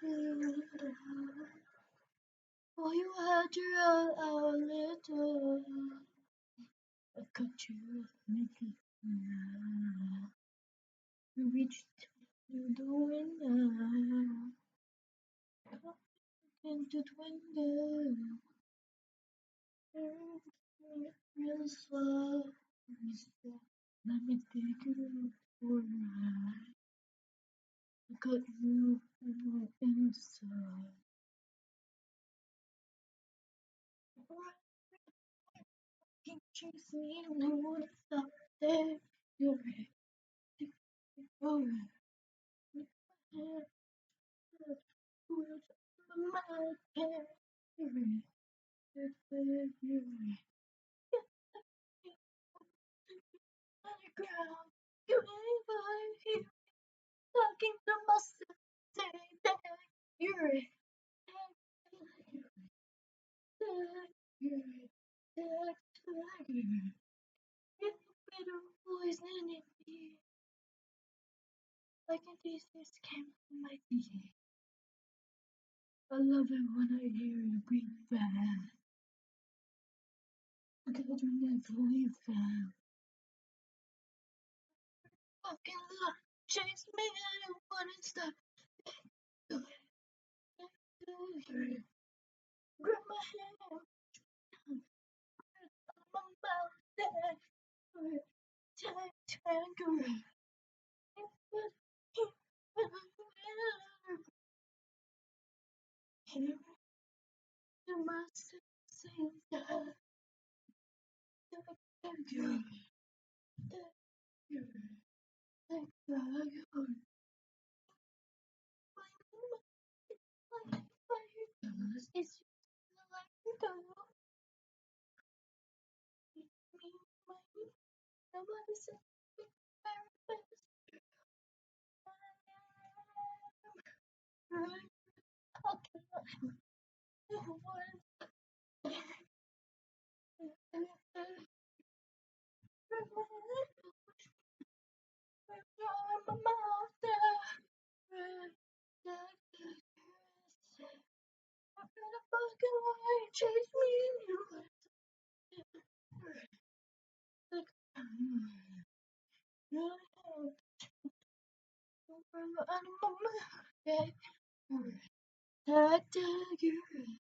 Oh, you had your own little. I cut you now. You reached through the window, into the window, real slow. Let me take you for a ride. I got you inside. You chase me and I wanna stop there. You're right. You're right. You're my care. You're right. You're right. Underground. You ain't by here. Talking to myself. Say that. You're right. You're right. It's a better voice than it is. Like a thesis came from my ear. I love it when I hear you breathe fast. Cause you never leave fast. Fucking love chase me and I wouldn't stop. Grab my hand, my mouth, tangerine. Here to myself, saying that. Tangerine, tangerine. It's like you go. Me, my, nobody said very fast. Okay. Chase me, you.